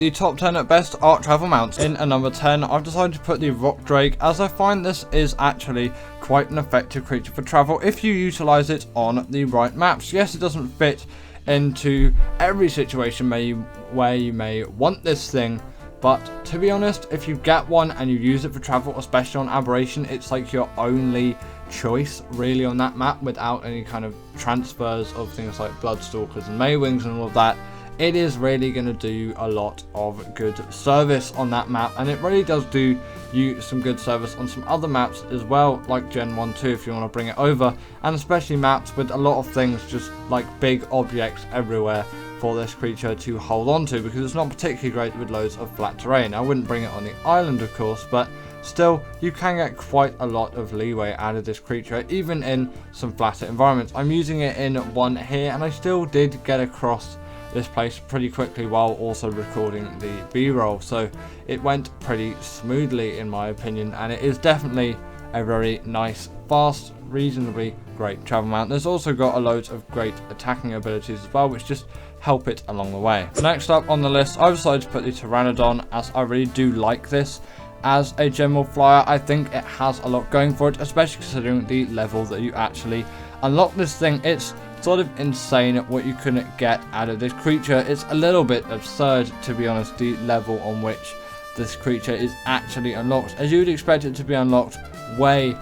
The top 10 at best Ark travel mounts. In at number 10, I've decided to put the Rock Drake, as I find this is actually quite an effective creature for travel if you utilize it on the right maps. Yes, it doesn't fit into every situation where you may want this thing, but to be honest, if you get one and you use it for travel, especially on Aberration, it's like your only choice really on that map without any kind of transfers of things like Bloodstalkers and Maywings and all of that. It is really going to do a lot of good service on that map, and it really does do you some good service on some other maps as well, like Gen 1 2 if you want to bring it over, and especially maps with a lot of things just like big objects everywhere for this creature to hold on to, because it's not particularly great with loads of flat terrain. I wouldn't bring it on the island of course, but still you can get quite a lot of leeway out of this creature even in some flatter environments. I'm using it in one here and I still did get across this place pretty quickly while also recording the B-roll, so it went pretty smoothly in my opinion, and it is definitely a very nice, fast, reasonably great travel mount. There's also got a load of great attacking abilities as well, which just help it along the way. Next up on the list, I've decided to put the Pteranodon, as I really do like this as a general flyer. I think it has a lot going for it, especially considering the level that you actually unlock this thing. It's sort of insane what you can get out of this creature. It's a little bit absurd, to be honest, the level on which this creature is actually unlocked, as you would expect it to be unlocked way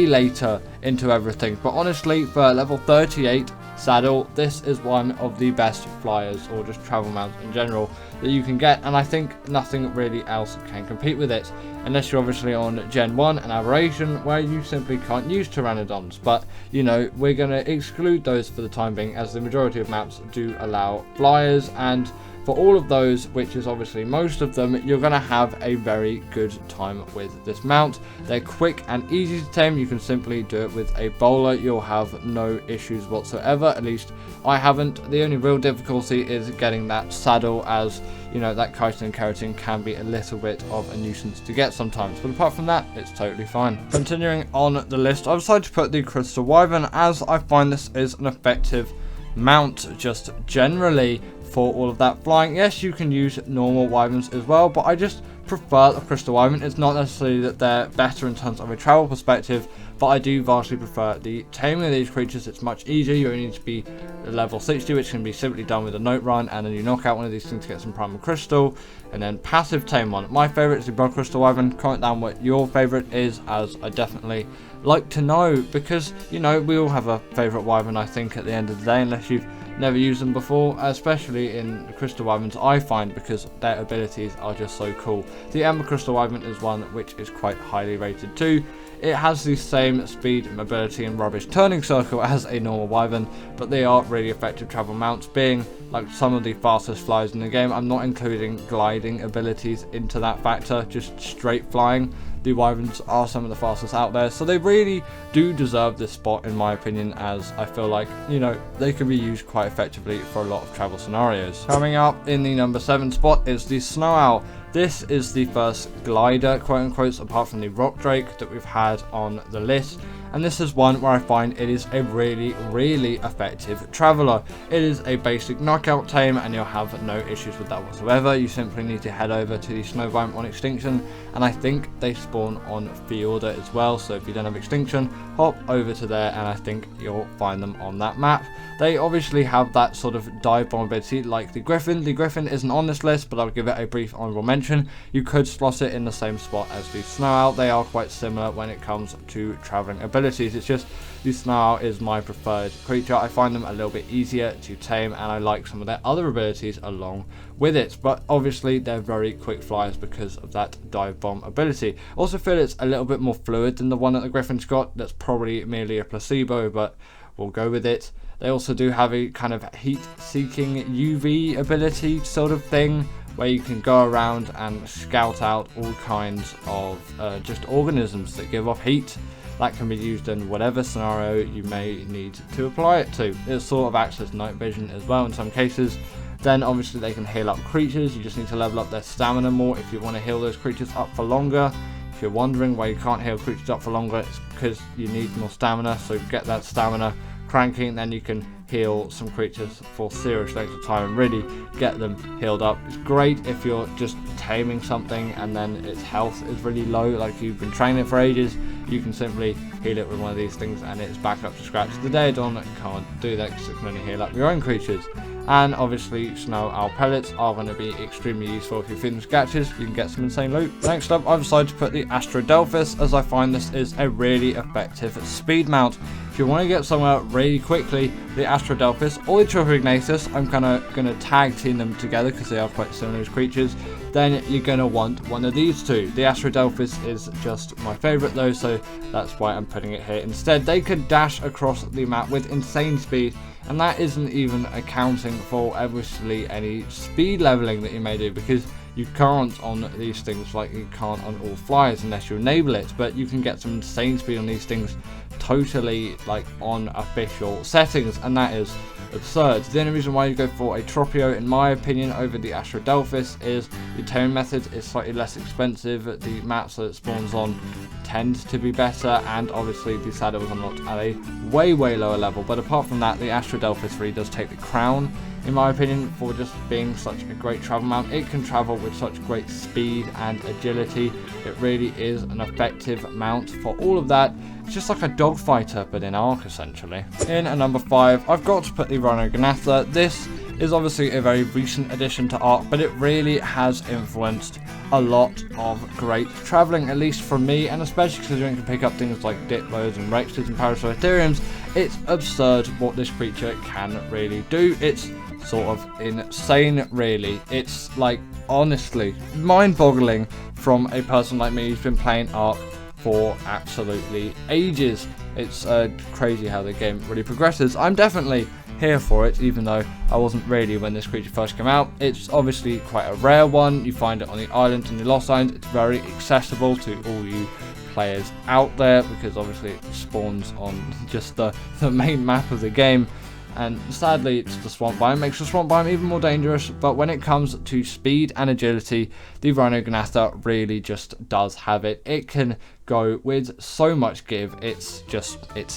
later into everything. But honestly, for level 38 saddle, this is one of the best flyers, or just travel mounts in general, that you can get, and I think nothing really else can compete with it, unless you're obviously on Gen 1 and Aberration, where you simply can't use Pteranodons. But you know, we're going to exclude those for the time being, as the majority of maps do allow flyers, and for all of those, which is obviously most of them, you're going to have a very good time with this mount. They're quick and easy to tame. You can simply do it with a bowler. You'll have no issues whatsoever, at least I haven't. The only real difficulty is getting that saddle, as you know, that chitin and keratin can be a little bit of a nuisance to get sometimes, but apart from that, it's totally fine. Continuing on the list, I've decided to put the Crystal Wyvern, as I find this is an effective mount just generally for all of that flying. Yes, you can use normal wyverns as well, but I just prefer the Crystal Wyvern. It's not necessarily that they're better in terms of a travel perspective, but I do vastly prefer the taming of these creatures. It's much easier. You only need to be level 60, which can be simply done with a note run, and then you knock out one of these things to get some primal crystal, and then passive tame one. My favourite is the Blood Crystal Wyvern. Comment down what your favourite is, as I definitely like to know, because you know, we all have a favourite wyvern I think at the end of the day, unless you've never used them before, especially in the Crystal Wyverns I find, because their abilities are just so cool. The Ember Crystal Wyvern is one which is quite highly rated too. It has the same speed, mobility and rubbish turning circle as a normal wyvern, but they are really effective travel mounts, being like some of the fastest flyers in the game. I'm not including gliding abilities into that factor, just straight flying. The wyverns are some of the fastest out there, so they really do deserve this spot in my opinion, as I feel like, you know, they can be used quite effectively for a lot of travel scenarios. Coming up in the number 7 spot is the Snow Owl. This is the first glider, quote unquote, apart from the Rock Drake that we've had on the list, and this is one where I find it is a really effective traveller. It is a basic knockout tame, and you'll have no issues with that whatsoever. You simply need to head over to the snow biome on Extinction, and I think they spawn on Fjorda as well, so if you don't have Extinction, hop over to there and I think you'll find them on that map. They obviously have that sort of dive bomb ability like the Griffin. The Griffin isn't on this list, but I'll give it a brief honourable mention. You could slot it in the same spot as the Snow Owl. They are quite similar when it comes to travelling abilities. It's just the Snow Owl is my preferred creature. I find them a little bit easier to tame, and I like some of their other abilities along with it, but obviously they're very quick flyers because of that dive bomb ability. Also feel it's a little bit more fluid than the one that the Griffin's got. That's probably merely a placebo, but we'll go with it. They also do have a kind of heat-seeking UV ability sort of thing, where you can go around and scout out all kinds of just organisms that give off heat. That can be used in whatever scenario you may need to apply it to. It sort of acts as night vision as well in some cases. Then obviously they can heal up creatures. You just need to level up their stamina more if you want to heal those creatures up for longer. If you're wondering why you can't heal creatures up for longer, it's because you need more stamina, so get that stamina cranking, and then you can heal some creatures for serious lengths of time and really get them healed up. It's great if you're just taming something and then its health is really low, like you've been training it for ages. You can simply heal it with one of these things and it's back up to scratch. The Daedon can't do that because it can only heal up your own creatures. And obviously snow owl pellets are going to be extremely useful if you're feeding scratches. You can get some insane loot. Next up, I've decided to put the Astrod Delphus, as I find this is a really effective speed mount. If you want to get somewhere really quickly, the Astrod Delphus or the Triple Ignatus, I'm gonna tag team them together because they are quite similar as creatures. Then you're gonna want one of these two. The Astrod Delphus is just my favourite though, so that's why I'm putting it here instead. They can dash across the map with insane speed, and that isn't even accounting for obviously any speed leveling that you may do, because you can't on these things like you can't on all flyers unless you enable it, but you can get some insane speed on these things totally like on official settings, and that is absurd. The only reason why you go for a Tropio, in my opinion, over the Astrod Delphus is the taming method is slightly less expensive. The maps that it spawns on tend to be better, and obviously the saddle is unlocked at a way lower level. But apart from that, the Astrod Delphus really does take the crown, in my opinion, for just being such a great travel mount. It can travel with such great speed and agility. It really is an effective mount for all of that. It's just like a dog fighter, but in Ark, essentially. In at number 5, I've got to put the Rogganatha. This is obviously a very recent addition to Ark, but it really has influenced a lot of great travelling, at least for me, and especially considering you can pick up things like Diplos and Rexes and Parasitotheriums. It's absurd what this creature can really do. It's sort of insane, really. It's like, honestly, mind-boggling from a person like me who's been playing Ark for absolutely ages. It's crazy how the game really progresses. I'm definitely here for it, even though I wasn't really when this creature first came out. It's obviously quite a rare one. You find it on the island and the Lost Island. It's very accessible to all you players out there because obviously it spawns on just the main map of the game. And sadly, it's the swamp biome, makes the swamp biome even more dangerous. But when it comes to speed and agility, the Rogganatha really just does have it. It can go with so much give. It's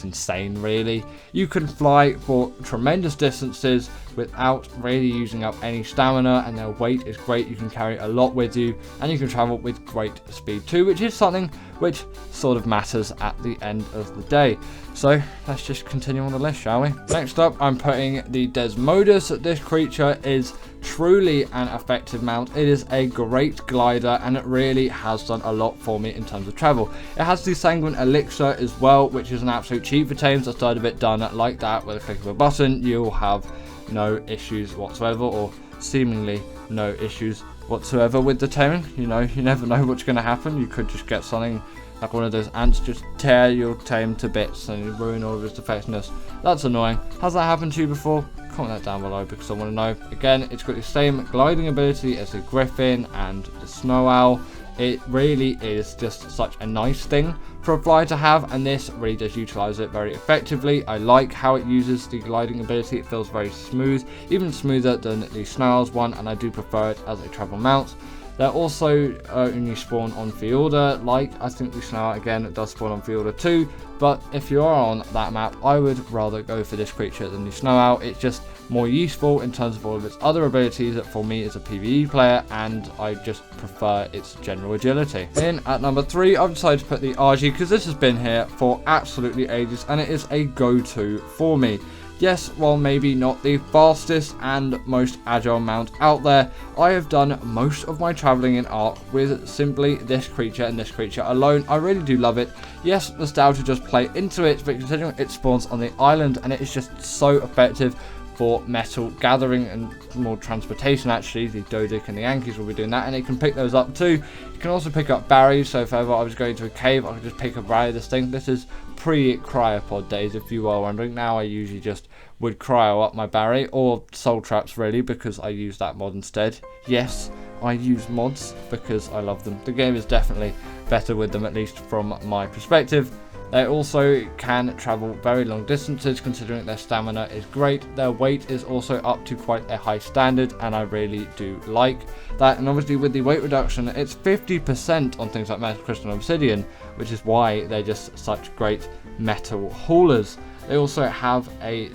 insane, really. You can fly for tremendous distances without really using up any stamina, and their weight is great. You can carry a lot with you, and you can travel with great speed too, which is something which sort of matters at the end of the day. So let's just continue on the list, shall we? Next up, I'm putting the Desmodus. This creature is truly an effective mount. It is a great glider, and it really has done a lot for me in terms of travel. It has the Sanguine Elixir as well, which is an absolute cheat for tames. I started a bit done like that with a click of a button. You'll have no issues whatsoever, or seemingly no issues whatsoever with the taming. You know, you never know what's going to happen. You could just get something like one of those ants just tear your tame to bits and you ruin all of its effectiveness. That's annoying. Has that happened to you before? Comment that down below because I want to know. Again, it's got the same gliding ability as the Griffin and the Snow Owl. It really is just such a nice thing for a flyer to have, and this really does utilize it very effectively. I like how it uses the gliding ability. It feels very smooth, even smoother than the Snow Owl's one, and I do prefer it as a travel mount. They're also only spawn on Fielder, like I think the Snow Owl, again, it does spawn on Fielder too, but if you are on that map, I would rather go for this creature than the Snow Owl. It's just more useful in terms of all of its other abilities for me as a PvE player, and I just prefer its general agility. In at number 3, I've decided to put the RG because this has been here for absolutely ages, and it is a go-to for me. Yes, while maybe not the fastest and most agile mount out there, I have done most of my travelling in Ark with simply this creature and this creature alone. I really do love it. Yes, nostalgia does play into it, but considering it spawns on the island and it is just so effective for metal gathering and more transportation, actually. The Dodic and the Yankees will be doing that, and it can pick those up too. You can also pick up berries, so if ever I was going to a cave, I could just pick a berry of this thing. This is pre-cryopod days, if you are wondering. Now I usually just would cryo up my berry, or soul traps really, because I use that mod instead. Yes, I use mods because I love them. The game is definitely better with them, at least from my perspective. They also can travel very long distances, considering their stamina is great. Their weight is also up to quite a high standard, and I really do like that. And obviously with the weight reduction, it's 50% on things like metal, crystal, and obsidian, which is why they're just such great metal haulers. They also have a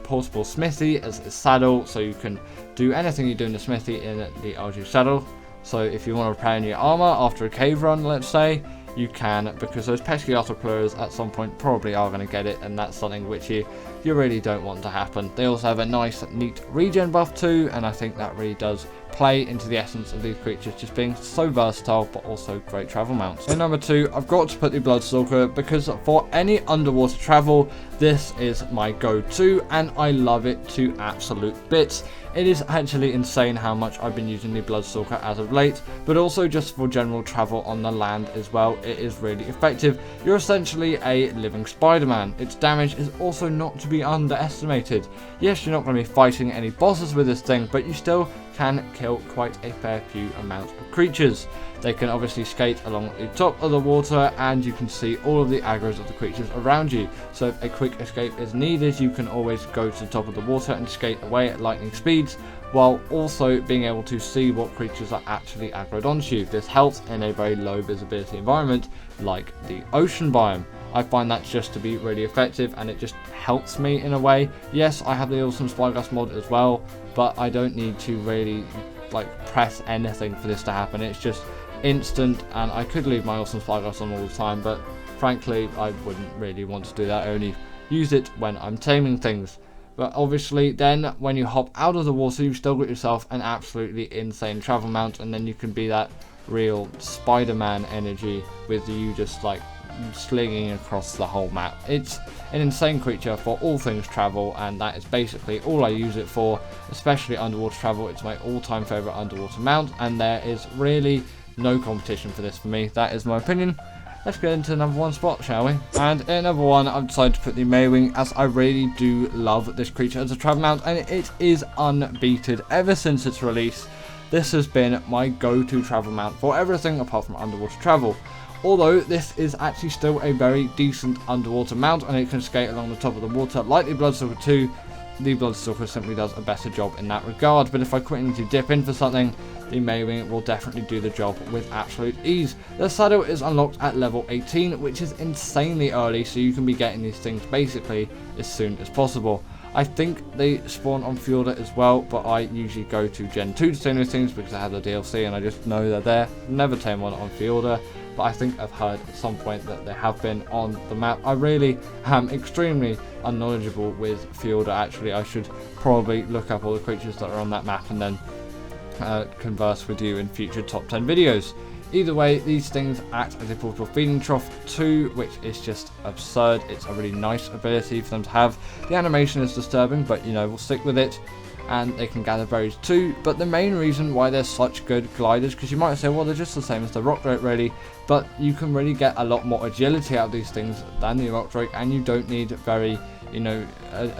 portable smithy as a saddle, so you can do anything you do in the smithy in the RG saddle. So if you want to repair your armor after a cave run, let's say, you can, because those pesky autoclers at some point probably are going to get it, and that's something which you really don't want to happen. They also have a nice, neat regen buff too, and I think that really does play into the essence of these creatures just being so versatile but also great travel mounts. In number 2, I've got to put the Bloodsuer, because for any underwater travel, this is my go-to, and I love it to absolute bits. It is actually insane how much I've been using the Bloodsuer as of late, but also just for general travel on the land as well, it is really effective. You're essentially a living Spider-Man. Its damage is also not to be underestimated. Yes, you're not going to be fighting any bosses with this thing, but you still can kill quite a fair few amount of creatures. They can obviously skate along the top of the water, and you can see all of the aggros of the creatures around you. So if a quick escape is needed, you can always go to the top of the water and skate away at lightning speeds, while also being able to see what creatures are actually aggroed onto you. This helps in a very low visibility environment like the ocean biome. I find that just to be really effective, and it just helps me in a way. Yes, I have the awesome Spyglass mod as well, but I don't need to really press anything for this to happen. It's just instant, and I could leave my awesome Spyglass on all the time, but frankly I wouldn't really want to do that. I only use it when I'm taming things. But obviously then when you hop out of the water, you've still got yourself an absolutely insane travel mount, and then you can be that real Spider-Man energy with you just slinging across the whole map. It's an insane creature for all things travel, and that is basically all I use it for, especially underwater travel. It's my all-time favorite underwater mount, and there is really no competition for this for me. That is my opinion. Let's get into number 1 spot, shall we? And in number 1, I've decided to put the Maywing, as I really do love this creature as a travel mount, and it is unbeaten ever since its release. This has been my go-to travel mount for everything apart from underwater travel. Although this is actually still a very decent underwater mount, and it can skate along the top of the water like the Bloodsuer 2. The Bloodsuer simply does a better job in that regard, but if I quickly to dip in for something, the Maywing will definitely do the job with absolute ease. The saddle is unlocked at level 18, which is insanely early, so you can be getting these things basically as soon as possible. I think they spawn on Fjorda as well, but I usually go to Gen 2 to tame those things because I have the DLC and I just know they're there. Never tame one on Fjorda, but I think I've heard at some point that they have been on the map. I really am extremely unknowledgeable with Fjorda. Actually, I should probably look up all the creatures that are on that map and then converse with you in future top 10 videos. Either way, these things act as a portable feeding trough too, which is just absurd. It's a really nice ability for them to have. The animation is disturbing, but you know, we'll stick with it. And they can gather berries too, but the main reason why they're such good gliders, because you might say, well, they're just the same as the rock drake really, but you can really get a lot more agility out of these things than the rock drake, and you don't need very, you know,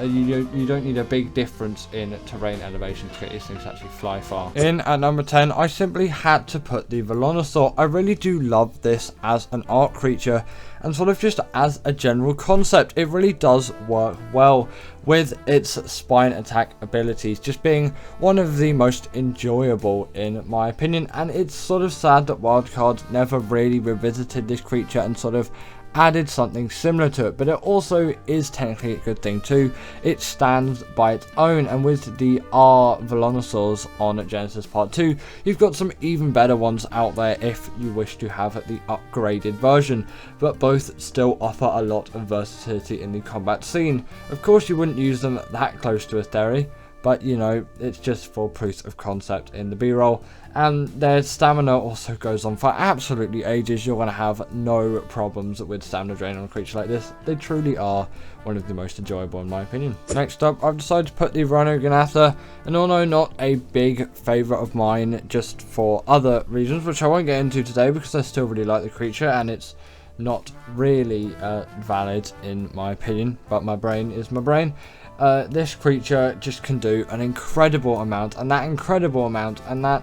you don't need a big difference in terrain elevation to get these things to actually fly far. In at number 10, I simply had to put the Vonaur. I really do love this as an art creature, and sort of just as a general concept. It really does work well with its spine attack abilities, just being one of the most enjoyable in my opinion. And it's sort of sad that Wildcard never really revisited this creature and sort of added something similar to it, but it also is technically a good thing too. It stands by its own, and with the R Volanosaurs on Genesis Part 2, you've got some even better ones out there if you wish to have the upgraded version, but both still offer a lot of versatility in the combat scene. Of course, you wouldn't use them that close to a theory, but you know, it's just for proof of concept in the B-roll. And their stamina also goes on for absolutely ages. You're going to have no problems with stamina drain on a creature like this. They truly are one of the most enjoyable in my opinion. Next up, I've decided to put the Rogganatha, and although not a big favourite of mine, just for other reasons, which I won't get into today because I still really like the creature and it's not really valid in my opinion, but my brain is my brain. This creature just can do an incredible amount, and that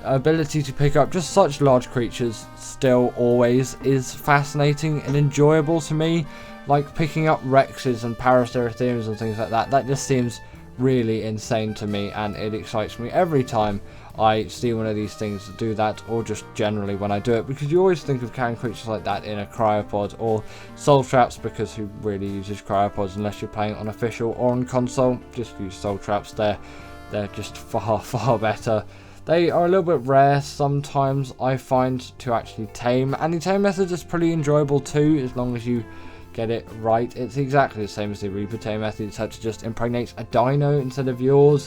ability to pick up just such large creatures still always is fascinating and enjoyable to me. Like picking up Rexes and Paraceratheriums and things like that, that just seems really insane to me, and it excites me every time I see one of these things do that, or just generally when I do it, because you always think of carrying creatures like that in a cryopod or soul traps, because who really uses cryopods unless you're playing on official or on console? Just use soul traps. They're just far better. They are a little bit rare sometimes, I find, to actually tame, and the tame method is pretty enjoyable too, as long as you get it right. It's exactly the same as the Reaper tame method, except it just impregnates a dino instead of your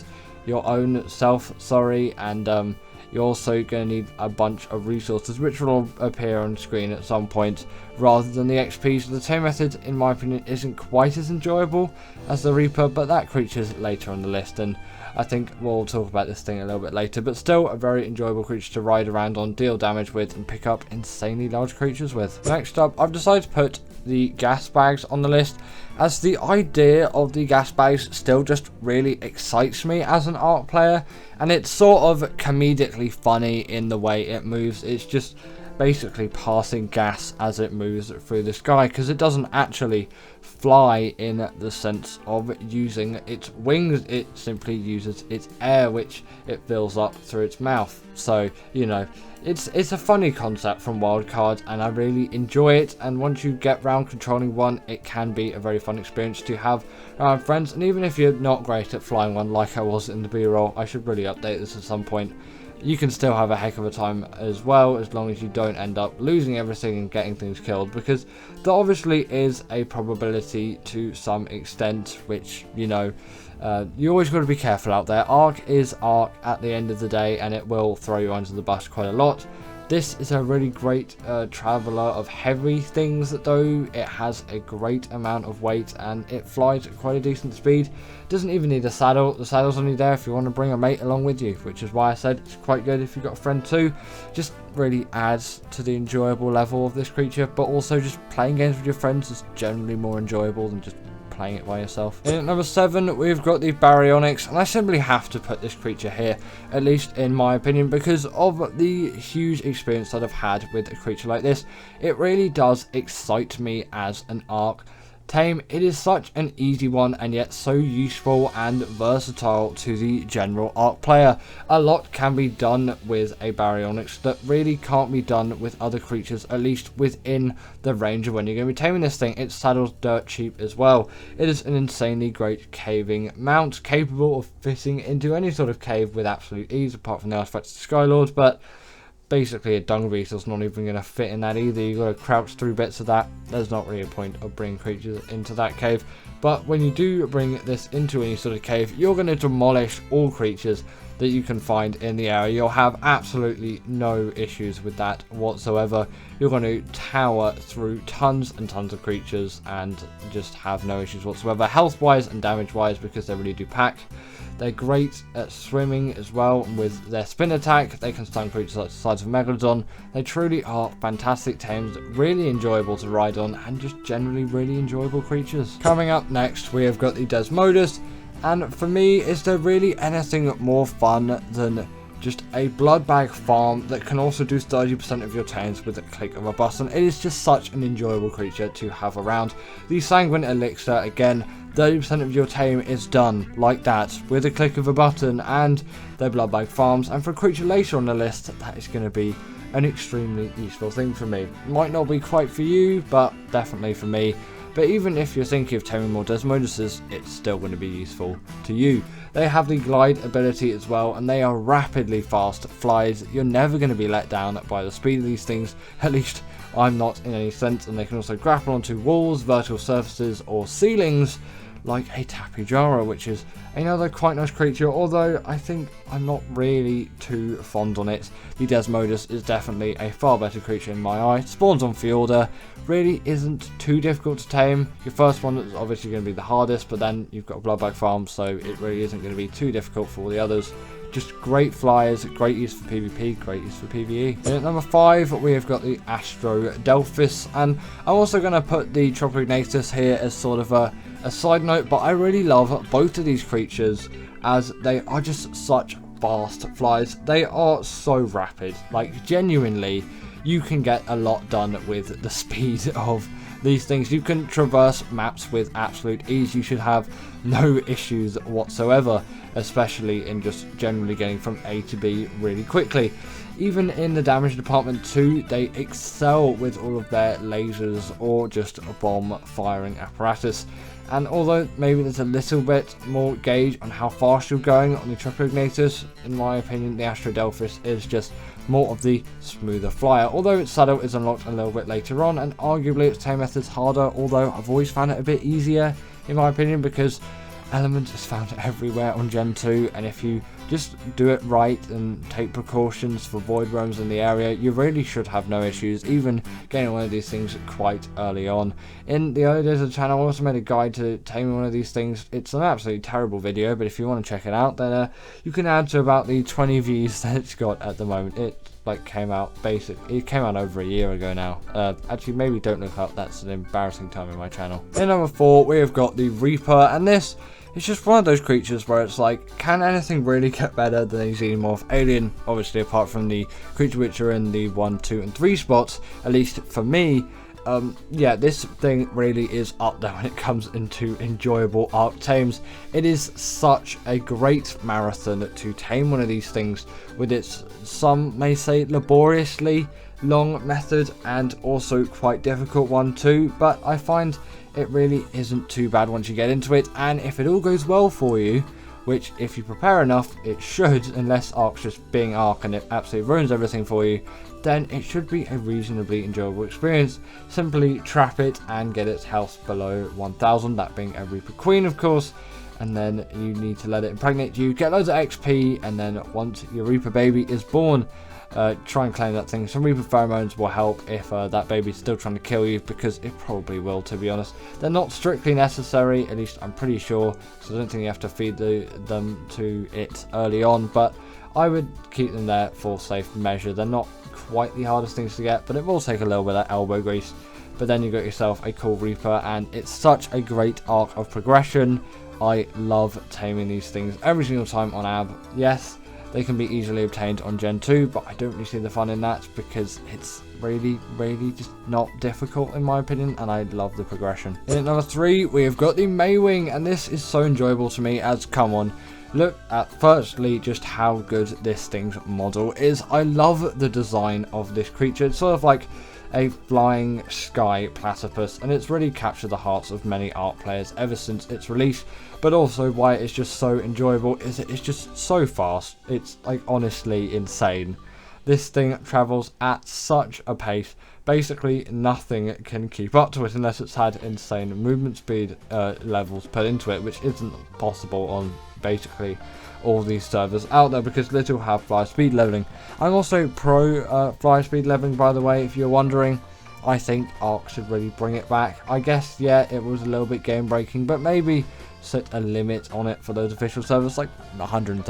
own self, and you're also going to need a bunch of resources, which will appear on screen at some point, rather than the XP. So the tame method, in my opinion, isn't quite as enjoyable as the Reaper, but that creature's later on the list, and I think we'll talk about this thing a little bit later, but still a very enjoyable creature to ride around on, deal damage with, and pick up insanely large creatures with. Next up, I've decided to put the Gasbags on the list, as the idea of the Gasbags still just really excites me as an Ark player, and it's sort of comedically funny in the way it moves. It's just basically passing gas as it moves through the sky, because it doesn't actually fly in the sense of using its wings. It simply uses its air, which it fills up through its mouth. So, you know, it's a funny concept from Wildcard, and I really enjoy it, and once you get round controlling one, it can be a very fun experience to have around friends. And even if you're not great at flying one like I was in the B-roll, I should really update this at some point, you can still have a heck of a time as well, as long as you don't end up losing everything and getting things killed, because there obviously is a probability to some extent, which, you know, you always got to be careful out there. Ark is Ark at the end of the day, and it will throw you under the bus quite a lot. This is a really great traveller of heavy things, though. It has a great amount of weight, and it flies at quite a decent speed. Doesn't even need a saddle. The saddle's only there if you want to bring a mate along with you, which is why I said it's quite good if you've got a friend too. Just really adds to the enjoyable level of this creature, but also just playing games with your friends is generally more enjoyable than just playing it by yourself. In at number 7, we've got the Baryonyx, and I simply have to put this creature here, at least in my opinion, because of the huge experience that I've had with a creature like this. It really does excite me as an Ark tame. It is such an easy one, and yet so useful and versatile to the general Ark player. A lot can be done with a Baryonyx that really can't be done with other creatures, at least within the range of when you're going to be taming this thing. Its saddle's dirt cheap as well. It is an insanely great caving mount, capable of fitting into any sort of cave with absolute ease, apart from the artifacts of Skylord, but basically a dung beetle's not even going to fit in that either. You've got to crouch through bits of that. There's not really a point of bringing creatures into that cave. But when you do bring this into any sort of cave, you're going to demolish all creatures that you can find in the area. You'll have absolutely no issues with that whatsoever. You're going to tower through tons and tons of creatures and just have no issues whatsoever, health wise and damage wise, because they really do pack. They're great at swimming as well. With their spin attack, they can stun creatures like the size of Megalodon. They truly are fantastic tames, really enjoyable to ride on, and just generally really enjoyable creatures. Coming up next, we have got the Desmodus, and for me, is there really anything more fun than just a Bloodbag farm that can also do 30% of your tames with a click of a button? It is just such an enjoyable creature to have around. The Sanguine Elixir, again, 30% of your tame is done like that with a click of a button, and their Bloodbag farms. And for a creature later on the list, that is going to be an extremely useful thing for me. Might not be quite for you, but definitely for me. But even if you're thinking of taming more Desmoduses, it's still going to be useful to you. They have the glide ability as well, and they are rapidly fast flies. You're never going to be let down by the speed of these things, at least I'm not in any sense. And they can also grapple onto walls, vertical surfaces, or ceilings, like a Tapejara, which is another quite nice creature, although I think I'm not really too fond on it. The Desmodus is definitely a far better creature in my eye. Spawns on Fjorda, really isn't too difficult to tame. Your first one is obviously going to be the hardest, but then you've got a Bloodbag farm, so it really isn't going to be too difficult for all the others. Just great flyers, great use for PvP, great use for PvE. And at number 5, we have got the Astrod Delphus, and I'm also going to put the Tropignatus here as sort of a side note, but I really love both of these creatures as they are just such fast flies. They are so rapid, like genuinely, you can get a lot done with the speed of these things. You can traverse maps with absolute ease. You should have no issues whatsoever, especially in just generally getting from A to B really quickly. Even in the damage department too, they excel with all of their lasers or just bomb firing apparatus. And although maybe there's a little bit more gauge on how fast you're going on the triple ignitors, in my opinion the Astrodelphus is just more of the smoother flyer, although its saddle is unlocked a little bit later on, and arguably its tame method's harder, although I've always found it a bit easier in my opinion, because Element is found everywhere on Gen 2, and if you just do it right and take precautions for void roams in the area, you really should have no issues, even getting one of these things quite early on. In the early days of the channel, I also made a guide to taming one of these things. It's an absolutely terrible video, but if you want to check it out, then you can add to about the 20 views that it's got at the moment. It came out over a year ago now. Actually, maybe don't look up, that's an embarrassing time in my channel. In number 4, we have got the Reaper, and this is just one of those creatures where it's like, can anything really get better than a xenomorph alien? Obviously, apart from the creature which are in the 1, 2, and 3 spots, at least for me. Yeah, this thing really is up there when it comes into enjoyable Ark Tames. It is such a great marathon to tame one of these things with its, some may say, laboriously long method, and also quite difficult one too, but I find it really isn't too bad once you get into it, and if it all goes well for you, which if you prepare enough it should, unless Ark's just being Ark and it absolutely ruins everything for you, then it should be a reasonably enjoyable experience. Simply trap it and get its health below 1000, that being a Reaper Queen of course, and then you need to let it impregnate you, get loads of XP, and then once your Reaper baby is born, try and claim that thing. Some Reaper pheromones will help if that baby's still trying to kill you, because it probably will, to be honest. They're not strictly necessary, at least I'm pretty sure, so I don't think you have to feed them to it early on, but I would keep them there for safe measure. They're not quite the hardest things to get, but it will take a little bit of elbow grease. But then you got yourself a cool Reaper, and it's such a great arc of progression. I love taming these things every single time on AB. Yes, they can be easily obtained on Gen 2, but I don't really see the fun in that, because it's really just not difficult in my opinion, and I love the progression. In at number 3, we have got the Maywing, and this is so enjoyable to me, as come on, look at firstly just how good this thing's model is. I love the design of this creature. It's sort of like a flying sky platypus, and it's really captured the hearts of many Ark players ever since its release. But also why it's just so enjoyable is it's just so fast. It's like honestly insane. This thing travels at such a pace, basically nothing can keep up to it unless it's had insane movement speed levels put into it, which isn't possible on basically all these servers out there, because little have fly speed leveling. I'm also pro fly speed leveling, by the way, if you're wondering. I think Ark should really bring it back. I guess, yeah, it was a little bit game breaking, but maybe set a limit on it for those official servers, like 135%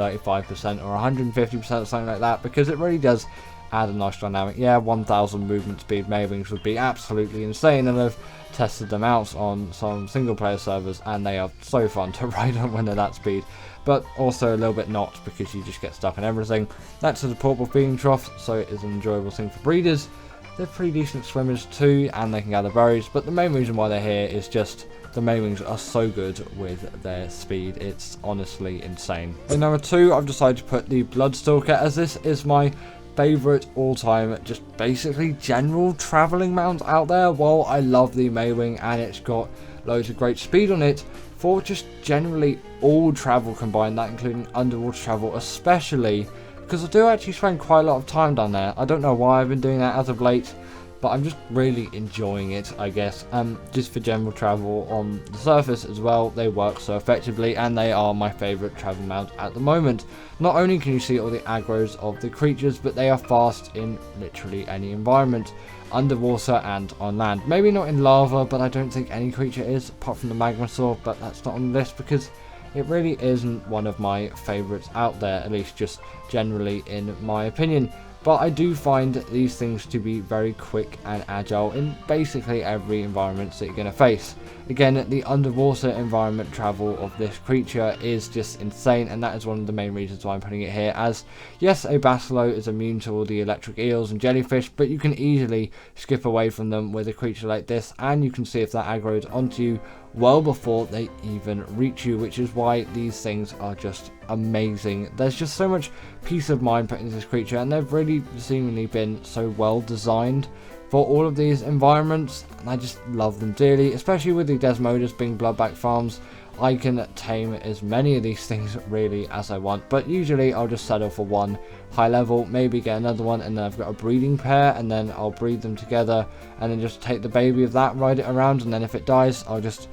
or 150% or something like that, because it really does add a nice dynamic. Yeah, 1000 movement speed Maywings would be absolutely insane, and I've tested them out on some single player servers, and they are so fun to ride on when they're that speed, but also a little bit not, because you just get stuck in everything. That's a portable feeding trough, so it is an enjoyable thing for breeders. They're pretty decent swimmers too, and they can gather berries, but the main reason why they're here is just the Maywings are so good with their speed. It's honestly insane. In number 2, I've decided to put the Bloodsuer, as this is my favourite all-time, just basically general travelling mount out there. While I love the Maywing and it's got loads of great speed on it, for just generally all travel combined, that including underwater travel especially, because I do actually spend quite a lot of time down there. I don't know why I've been doing that as of late, but I'm just really enjoying it, I guess. Just for general travel on the surface as well, they work so effectively, and they are my favourite travel mount at the moment. Not only can you see all the aggros of the creatures, but they are fast in literally any environment, underwater and on land. Maybe not in lava, but I don't think any creature is, apart from the Magmasaur, but that's not on the list because it really isn't one of my favourites out there, at least just generally in my opinion. but I do find these things to be very quick and agile in basically every environment that you're going to face. Again, the underwater environment travel of this creature is just insane, and that is one of the main reasons why I'm putting it here, as yes, a Basilow is immune to all the electric eels and jellyfish, but you can easily skip away from them with a creature like this, and you can see if that aggroed onto you well before they even reach you, which is why these things are just amazing. There's just so much peace of mind put into this creature, and they've really seemingly been so well designed for all of these environments, and I just love them dearly, especially with the Desmodus being bloodback farms. I can tame as many of these things really as I want, but usually I'll just settle for one high level, maybe get another one, and then I've got a breeding pair, and then I'll breed them together, and then just take the baby of that, ride it around, and then if it dies, I'll just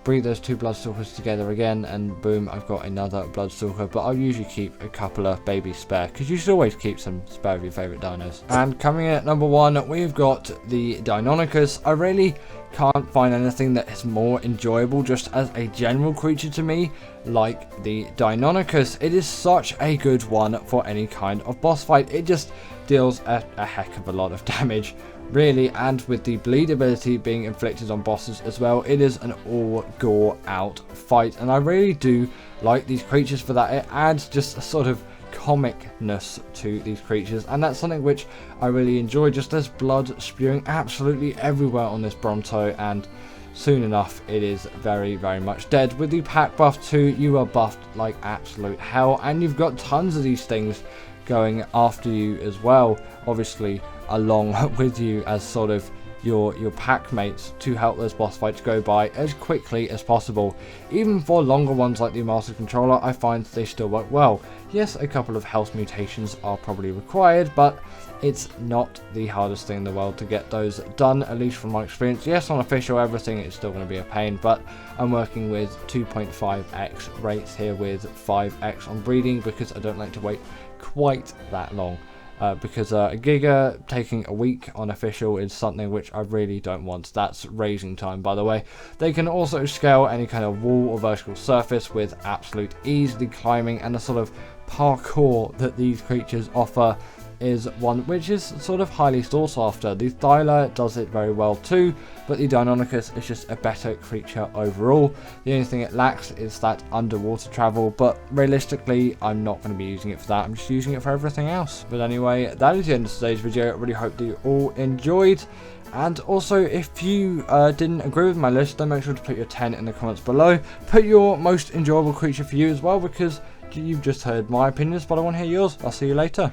breed those two Bloodstalkers together again, and boom, I've got another Bloodstalker. But I'll usually keep a couple of babies spare, because you should always keep some spare of your favourite dinos. And coming in at number 1, we've got the Deinonychus. I really can't find anything that is more enjoyable just as a general creature to me like the Deinonychus. It is such a good one for any kind of boss fight. It just deals a heck of a lot of damage, really, and with the bleed ability being inflicted on bosses as well, it is an all gore out fight, and I really do like these creatures for that. It adds just a sort of comicness to these creatures, and that's something which I really enjoy. Just there's blood spewing absolutely everywhere on this Bronto, and soon enough it is very much dead. With the pack buff too, you are buffed like absolute hell, and you've got tons of these things going after you as well, obviously along with you as sort of your pack mates, to help those boss fights go by as quickly as possible. Even for longer ones like the Master Controller, I find they still work well. Yes, a couple of health mutations are probably required, but it's not the hardest thing in the world to get those done, at least from my experience. Yes, on official everything it's still going to be a pain, but I'm working with 2.5x rates here with 5x on breeding, because I don't like to wait quite that long. Because a Giga taking a week on official is something which I really don't want. That's raising time, by the way. They can also scale any kind of wall or vertical surface with absolute ease. The climbing and the sort of parkour that these creatures offer is one which is sort of highly sought after. The Thyla does it very well too, but the Deinonychus is just a better creature overall. The only thing it lacks is that underwater travel, but realistically I'm not going to be using it for that. I'm just using it for everything else. But anyway, that is the end of today's video. I really hope that you all enjoyed. And also, if you didn't agree with my list, then make sure to put your 10 in the comments below. Put your most enjoyable creature for you as well, because you've just heard my opinions, but I want to hear yours. I'll see you later.